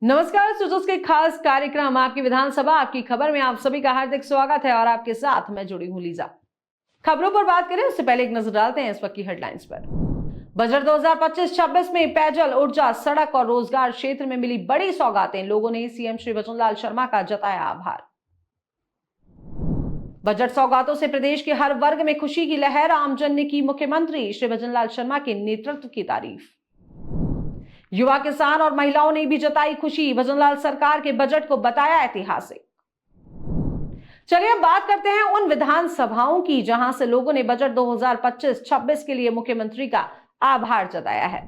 नमस्कार। सुजोस के खास कार्यक्रम आपकी विधानसभा आपकी खबर में आप सभी का हार्दिक स्वागत है और आपके साथ मैं जुड़ी हूं लीजा। खबरों पर बात करें उससे पहले एक नजर डालते हैं इस वक्त की हेडलाइंस पर। बजट 2025-26 में पेयजल, ऊर्जा, सड़क और रोजगार क्षेत्र में मिली बड़ी सौगातें। लोगों ने सीएम श्री भजनलाल शर्मा का जताया आभार। बजट सौगातों से प्रदेश के हर वर्ग में खुशी की लहर। आमजन ने की मुख्यमंत्री श्री भजनलाल शर्मा के नेतृत्व की तारीफ। युवा, किसान और महिलाओं ने भी जताई खुशी। भजनलाल सरकार के बजट को बताया ऐतिहासिक। चलिए अब बात करते हैं उन विधानसभाओं की जहां से लोगों ने बजट 2025-26 के लिए मुख्यमंत्री का आभार जताया है।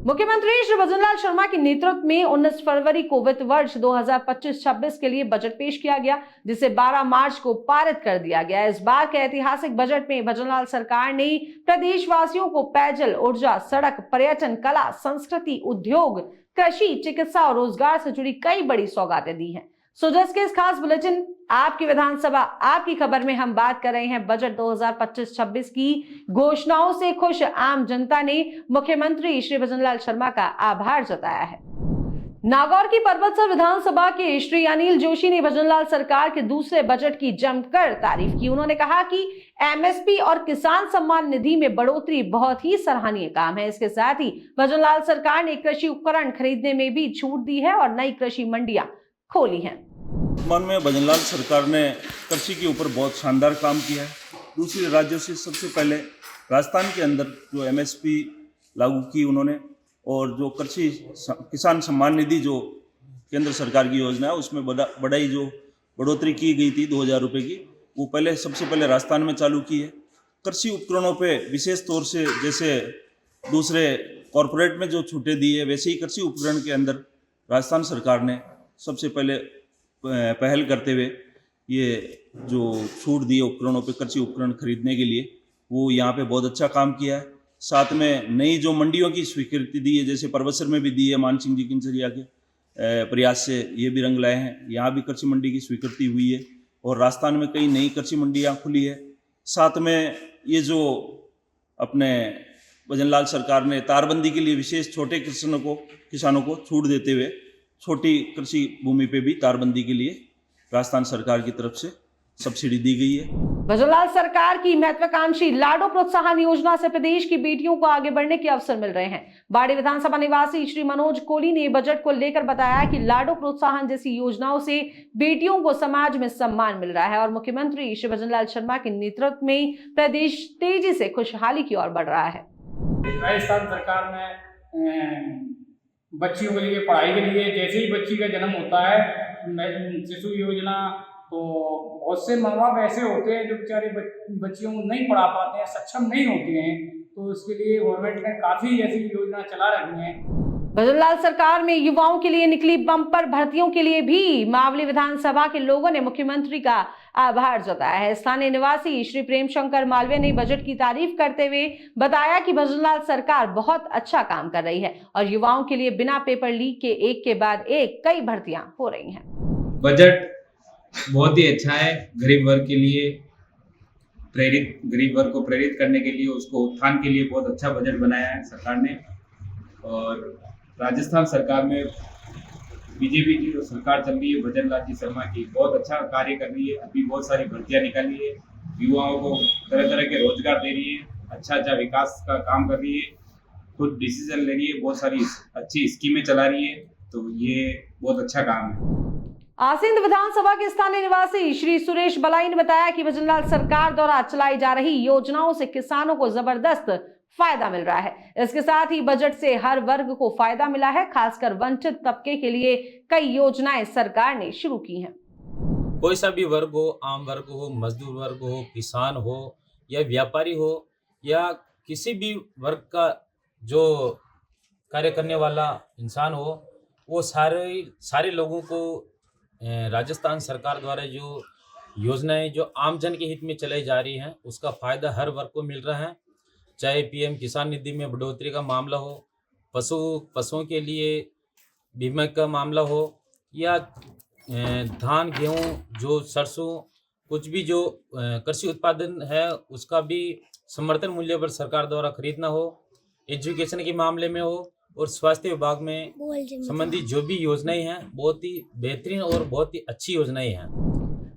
मुख्यमंत्री श्री भजनलाल शर्मा के नेतृत्व में 19 फरवरी को वित्त वर्ष 2025-26 के लिए बजट पेश किया गया, जिसे 12 मार्च को पारित कर दिया गया। इस बार के ऐतिहासिक बजट में भजनलाल सरकार ने प्रदेशवासियों को पेयजल, ऊर्जा, सड़क, पर्यटन, कला, संस्कृति, उद्योग, कृषि, चिकित्सा और रोजगार से जुड़ी कई बड़ी सौगातें दी हैं। सुजस के इस खास बुलेटिन आपकी विधानसभा आपकी खबर में हम बात कर रहे हैं बजट 2025-26 की घोषणाओं से खुश आम जनता ने मुख्यमंत्री श्री भजनलाल शर्मा का आभार जताया है। नागौर की परबतसर विधानसभा के श्री अनिल जोशी ने भजनलाल सरकार के दूसरे बजट की जमकर तारीफ की। उन्होंने कहा कि एमएसपी और किसान सम्मान निधि में बढ़ोतरी बहुत ही सराहनीय काम है। इसके साथ ही भजनलाल सरकार ने कृषि उपकरण खरीदने में भी छूट दी है और नई कृषि मंडियां खोली हैं। वर्तमान में भजनलाल सरकार ने कृषि के ऊपर बहुत शानदार काम किया है। दूसरे राज्यों से सबसे पहले राजस्थान के अंदर जो एमएसपी लागू की उन्होंने, और जो कृषि किसान सम्मान निधि जो केंद्र सरकार की योजना है उसमें बड़ाई जो बढ़ोतरी की गई थी 2000 रुपये की, वो सबसे पहले राजस्थान में चालू की है। कृषि उपकरणों पे विशेष तौर से जैसे दूसरे कॉरपोरेट में जो छूटें दी है, वैसे ही कृषि उपकरण के अंदर राजस्थान सरकार ने सबसे पहले पहल करते हुए ये जो छूट दी है उपकरणों पे, कृषि उपकरण खरीदने के लिए, वो यहाँ पे बहुत अच्छा काम किया है। साथ में नई जो मंडियों की स्वीकृति दी है, जैसे परबतसर में भी दी है, मान सिंह जी किंचरिया के प्रयास से ये भी रंग लाए हैं। यहाँ भी कृषि मंडी की स्वीकृति हुई है और राजस्थान में कई नई कृषि मंडियाँ खुली है। साथ में ये जो अपने भजनलाल सरकार ने तारबंदी के लिए विशेष छोटे किसानों को छूट देते हुए छोटी कृषि भूमि पे भी तारबंदी के लिए राजस्थान सरकार की तरफ से सब्सिडी दी गई है। भजनलाल सरकार की महत्वाकांक्षी लाडो प्रोत्साहन योजना से प्रदेश की बेटियों को आगे बढ़ने के अवसर मिल रहे हैं। बाड़ी विधानसभा निवासी श्री मनोज कोहली ने बजट को लेकर बताया कि लाडो प्रोत्साहन जैसी योजनाओं से बेटियों को समाज में सम्मान मिल रहा है और मुख्यमंत्री श्री भजनलाल शर्मा के नेतृत्व में प्रदेश तेजी से खुशहाली की ओर बढ़ रहा है। राजस्थान सरकार ने बच्चियों के लिए पढ़ाई के लिए, जैसे ही बच्ची का जन्म होता है, शिशु योजना, तो बहुत से माँ बाप ऐसे होते हैं जो बेचारे बच्चियों को नहीं पढ़ा पाते हैं, सक्षम नहीं होते हैं, तो उसके लिए गवर्नमेंट ने काफ़ी ऐसी योजना चला रखी हैं। भजनलाल सरकार में युवाओं के लिए निकली बम्पर भर्तियों के लिए भी मावली विधानसभा के लोगों ने मुख्यमंत्री का आभार जताया है। स्थानीय निवासी श्री प्रेम शंकर मालवीय ने बजट की तारीफ करते हुए बताया कि भजनलाल सरकार बहुत अच्छा काम कर रही है और युवाओं के लिए बिना पेपर लीक के एक के बाद एक कई भर्तियां हो रही हैं। बजट बहुत ही अच्छा है। गरीब वर्ग के लिए गरीब वर्ग को प्रेरित करने के लिए, उसको उत्थान के लिए बहुत अच्छा बजट बनाया है सरकार ने। और राजस्थान सरकार में बीजेपी की जो सरकार चल रही है, भजनलाल जी शर्मा की, बहुत अच्छा कार्य कर रही है। अभी बहुत सारी भर्तियां निकाली है, युवाओं को तरह तरह के रोजगार दे रही है, अच्छा विकास का काम कर रही है, खुद डिसीजन ले रही है, बहुत सारी अच्छी स्कीमें चला रही है, तो ये बहुत अच्छा काम है। आसिंद विधानसभा के स्थानीय निवासी श्री सुरेश बलाई ने बताया कि भजनलाल सरकार द्वारा चलाई जा रही योजनाओं से किसानों को जबरदस्त फायदा मिल रहा है। इसके साथ ही बजट से हर वर्ग को फायदा मिला है, खासकर वंचित तबके के लिए कई योजनाएं सरकार ने शुरू की हैं। कोई सा भी वर्ग हो, आम वर्ग हो, मजदूर वर्ग हो, किसान हो या व्यापारी हो या किसी भी वर्ग का जो कार्य करने वाला इंसान हो, वो सारे लोगों को राजस्थान सरकार द्वारा जो योजनाएं जो आम जन के हित में चलाई जा रही हैं, उसका फायदा हर वर्ग को मिल रहा है। चाहे पीएम किसान निधि में बढ़ोतरी का मामला हो, पशुओं के लिए बीमा का मामला हो, या धान, गेहूं, जो सरसों, कुछ भी जो कृषि उत्पादन है उसका भी समर्थन मूल्य पर सरकार द्वारा खरीदना हो, एजुकेशन के मामले में हो, और स्वास्थ्य विभाग में संबंधित जो भी योजनाएं हैं बहुत ही बेहतरीन और बहुत ही अच्छी योजनाएं हैं।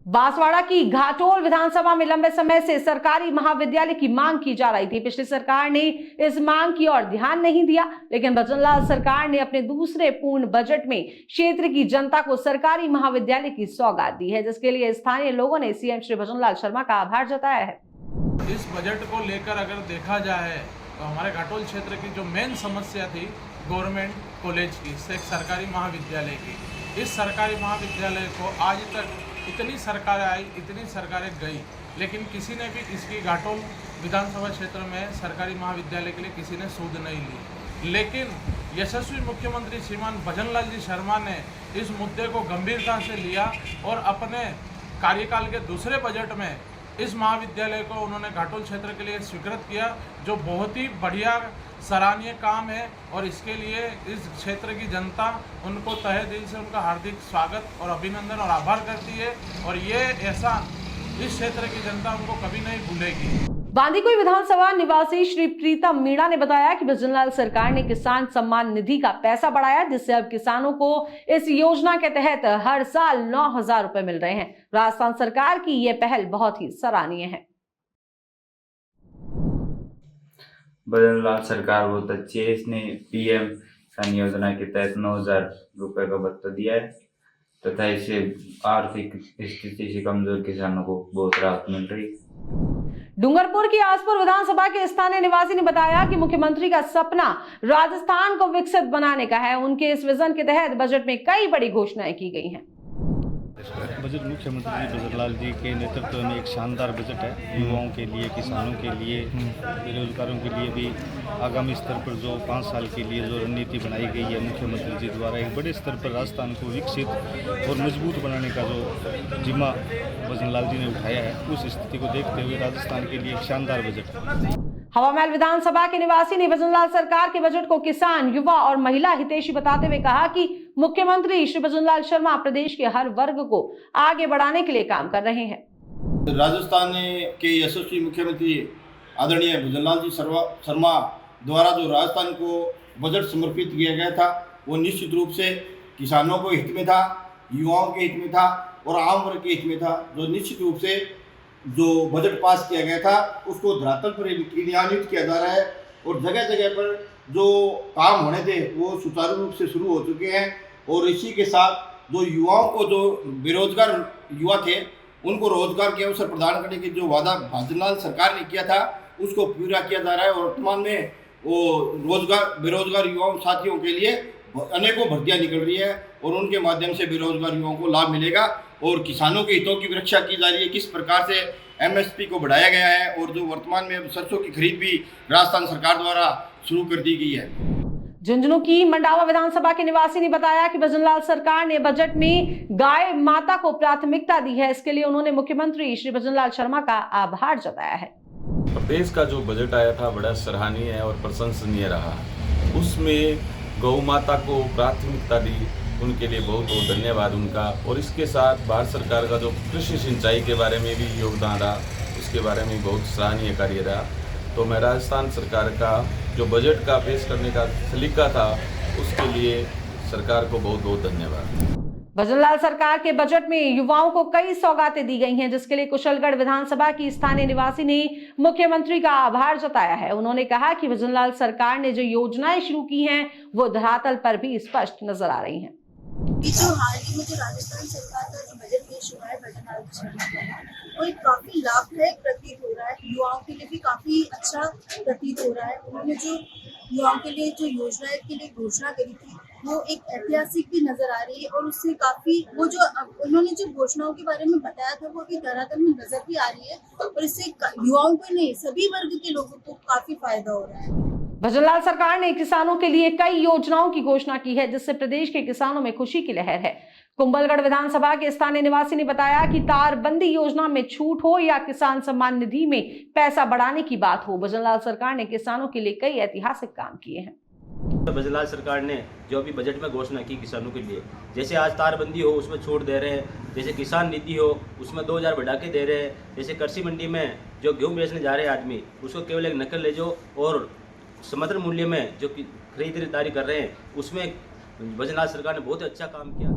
बांसवाड़ा की घाटोल विधानसभा में लंबे समय से सरकारी महाविद्यालय की मांग की जा रही थी। पिछली सरकार ने इस मांग की ओर ध्यान नहीं दिया, लेकिन भजनलाल सरकार ने अपने दूसरे पूर्ण बजट में क्षेत्र की जनता को सरकारी महाविद्यालय की सौगात दी है, जिसके लिए स्थानीय लोगों ने सीएम श्री भजनलाल शर्मा का आभार जताया है। इस बजट को लेकर अगर देखा जाए तो हमारे घाटोल क्षेत्र की जो मेन समस्या थी गवर्नमेंट कॉलेज की, एक सरकारी महाविद्यालय की, इस सरकारी महाविद्यालय को आज तक इतनी सरकारें आई, इतनी सरकारें गई, लेकिन किसी ने भी इसकी घाटोल विधानसभा क्षेत्र में सरकारी महाविद्यालय के लिए किसी ने सूद नहीं ली। लेकिन यशस्वी मुख्यमंत्री श्रीमान भजनलाल जी शर्मा ने इस मुद्दे को गंभीरता से लिया और अपने कार्यकाल के दूसरे बजट में इस महाविद्यालय को उन्होंने घाटोल क्षेत्र के लिए स्वीकृत किया, जो बहुत ही बढ़िया सराहनीय काम है और इसके लिए इस क्षेत्र की जनता उनको तहे दिल से उनका हार्दिक स्वागत और अभिनंदन और आभार करती है और ये ऐसा इस क्षेत्र की जनता उनको कभी नहीं भूलेगी। बांदीकुई विधानसभा निवासी श्री प्रीतम मीणा ने बताया कि भजनलाल सरकार ने किसान सम्मान निधि का पैसा बढ़ाया, जिससे अब किसानों को इस योजना के तहत हर साल 9,000 रुपए मिल रहे हैं। राजस्थान सरकार की यह पहल बहुत ही सराहनीय है। भजनलाल सरकार बहुत अच्छी है। इसने पीएम किसान योजना के तहत 9,000 रुपए का भत्ता दिया है तथा इससे आर्थिक स्थिति से कमजोर किसानों को बहुत राहत मिल रही है। डूंगरपुर की आसपुर विधानसभा के स्थानीय निवासी ने बताया कि मुख्यमंत्री का सपना राजस्थान को विकसित बनाने का है। उनके इस विजन के तहत बजट में कई बड़ी घोषणाएं की गई हैं। बजट मुख्यमंत्री भजनलाल जी के नेतृत्व में एक शानदार बजट है। युवाओं के लिए, किसानों के लिए, बेरोजगारों के लिए भी आगामी स्तर पर जो 5 साल के लिए जो रणनीति बनाई गई है मुख्यमंत्री जी द्वारा, एक बड़े स्तर पर राजस्थान को विकसित और मजबूत बनाने का जो जिम्मा भजनलाल जी ने उठाया है, उस स्थिति को देखते हुए राजस्थान के लिए एक शानदार बजट है। हवामहल विधानसभा के निवासी ने भजनलाल सरकार के बजट को किसान, युवा और महिला हितैषी बताते हुए कहा कि मुख्यमंत्री श्री भजनलाल शर्मा प्रदेश के हर वर्ग को आगे बढ़ाने के लिए काम कर रहे हैं। राजस्थान के यशस्वी मुख्यमंत्री आदरणीय भजनलाल जी शर्मा द्वारा जो राजस्थान को बजट समर्पित किया गया था, वो निश्चित रूप से किसानों को हित में था, युवाओं के हित में था और आम वर्ग के हित में था। जो निश्चित रूप से जो बजट पास किया गया था उसको धरातल पर क्रियान्वित किया जा रहा है और जगह जगह पर जो काम होने थे वो सुचारू रूप से शुरू हो चुके हैं। और इसी के साथ जो युवाओं को, जो बेरोजगार युवा थे, उनको रोजगार के अवसर प्रदान करने की जो वादा भजनलाल सरकार ने किया था उसको पूरा किया जा रहा है। और वर्तमान में वो बेरोजगार युवाओं साथियों के लिए अनेकों भर्तियां निकल रही है और उनके माध्यम से बेरोजगार युवाओं को लाभ मिलेगा। और किसानों के हितों की रक्षा की जा रही है। किस प्रकार से एमएसपी को बढ़ाया गया है और जो वर्तमान में सरसों की खरीद भी राजस्थान सरकार द्वारा शुरू कर दी गई है। झुंझुनू की मंडावा विधानसभा के निवासी ने बताया कि भजनलाल सरकार ने बजट में गाय माता को प्राथमिकता दी है। इसके लिए उन्होंने मुख्यमंत्री श्री भजनलाल शर्मा का आभार जताया है। प्रदेश का जो बजट आया था बड़ा सराहनीय और प्रशंसनीय रहा। उसमें गौ माता को प्राथमिकता दी, उनके लिए बहुत बहुत धन्यवाद उनका। और इसके साथ भारत सरकार का जो कृषि सिंचाई के बारे में भी योगदान रहा, उसके बारे में बहुत सराहनीय कार्य रहा। तो मैं राजस्थान सरकार का जो बजट का पेश करने का सलीका था उसके लिए सरकार को बहुत बहुत धन्यवाद। भजनलाल सरकार के बजट में युवाओं को कई सौगातें दी गई हैं, जिसके लिए कुशलगढ़ विधानसभा की स्थानीय निवासी ने मुख्यमंत्री का आभार जताया है। उन्होंने कहा कि भजनलाल सरकार ने जो योजनाएं शुरू की हैं वो धरातल पर भी स्पष्ट नजर आ रही हैं। जो हाल ही में जो राजस्थान सरकार का जो बजट पेश हुआ है भजनलाल शर्मा का, वो एक काफी लाभदायक प्रतीत हो रहा है। युवाओं के लिए भी काफी अच्छा प्रतीत हो रहा है। उन्होंने जो युवाओं के लिए जो योजनाएं के लिए घोषणा करी थी वो एक ऐतिहासिक भी नजर आ रही है और उससे काफी वो जो उन्होंने जो घोषणाओं के बारे में बताया था वो अभी धरातल में नजर भी आ रही है और इससे युवाओं को नहीं सभी वर्ग के लोगों को काफी फायदा हो रहा है। भजनलाल सरकार ने किसानों के लिए कई योजनाओं की घोषणा की है, जिससे प्रदेश के किसानों में खुशी की लहर है। कुंभलगढ़ विधानसभा के स्थानीय निवासी ने बताया कि तारबंदी योजना में छूट हो या किसान सम्मान निधि में पैसा बढ़ाने की बात हो, भजनलाल सरकार ने किसानों के लिए कई ऐतिहासिक काम किए हैं। भजनलाल सरकार ने जो अभी बजट में घोषणा की किसानों के लिए, जैसे आज तारबंदी हो उसमें छूट दे रहे हैं, जैसे किसान नीति हो उसमें 2,000 बढ़ा के दे रहे हैं, जैसे कृषि मंडी में जो गेहूँ बेचने जा रहे हैं आदमी उसको केवल एक नकल ले जाओ और समर्थन मूल्य में जो खरीदारी कर रहे हैं, उसमें भजनलाल सरकार ने बहुत अच्छा काम किया।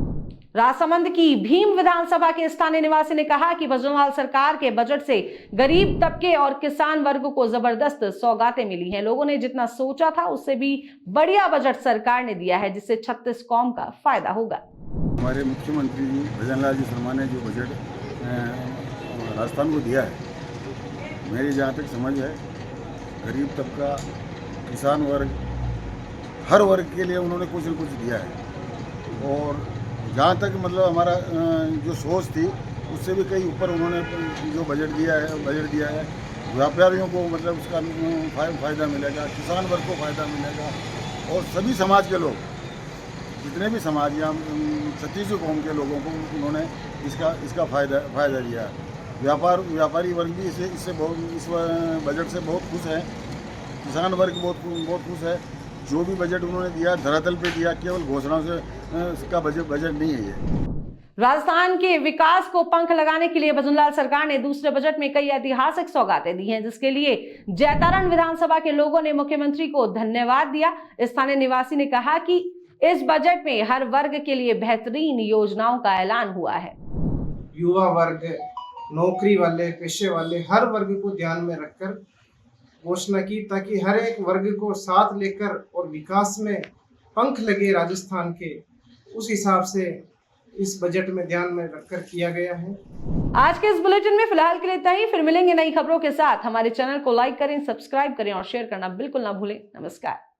राजसमंद की भीम विधानसभा के स्थानीय निवासी ने कहा कि भजनलाल सरकार के बजट से गरीब तबके और किसान वर्ग को जबरदस्त सौगातें मिली हैं। लोगों ने जितना सोचा था उससे भी बढ़िया बजट सरकार ने दिया है, जिससे 36 कौम का फायदा होगा। हमारे मुख्यमंत्री जी भजनलाल जी शर्मा ने जो बजट राजस्थान को दिया है, मेरी जहाँ तक समझ है, गरीब तबका, किसान वर्ग, हर वर्ग के लिए उन्होंने कुछ न कुछ दिया है। और जहाँ तक मतलब हमारा जो सोच थी उससे भी कहीं ऊपर उन्होंने जो बजट दिया है, व्यापारियों को मतलब उसका फ़ायदा मिलेगा, किसान वर्ग को फ़ायदा मिलेगा और सभी समाज के लोग, जितने भी समाज या 36 कौम के लोगों को उन्होंने इसका फ़ायदा दिया है। व्यापारी वर्ग भी इससे बहुत, इस बजट से बहुत खुश है। किसान वर्ग बहुत खुश है। जो भी बजट उन्होंने दिया धरातल पे दिया, केवल घोषणाओं से का बजट नहीं है ये। राजस्थान के विकास को पंख लगाने के लिए भजनलाल सरकार ने दूसरे बजट में कई ऐतिहासिक सौगातें दी हैं, जिसके लिए जैतारण विधानसभा के लोगों ने मुख्यमंत्री को धन्यवाद दिया। स्थानीय निवासी ने कहा कि इस बजट में हर वर्ग के लिए बेहतरीन योजनाओं का ऐलान हुआ है। युवा वर्ग, नौकरी वाले, पेशे वाले, हर वर्ग को ध्यान में रखकर घोषणा की, ताकि हर एक वर्ग को साथ लेकर और विकास में पंख लगे राजस्थान के, उस हिसाब से इस बजट में ध्यान में रखकर किया गया है। आज के इस बुलेटिन में फिलहाल के लिए इतना ही। फिर मिलेंगे नई खबरों के साथ। हमारे चैनल को लाइक करें, सब्सक्राइब करें और शेयर करना बिल्कुल ना भूलें। नमस्कार।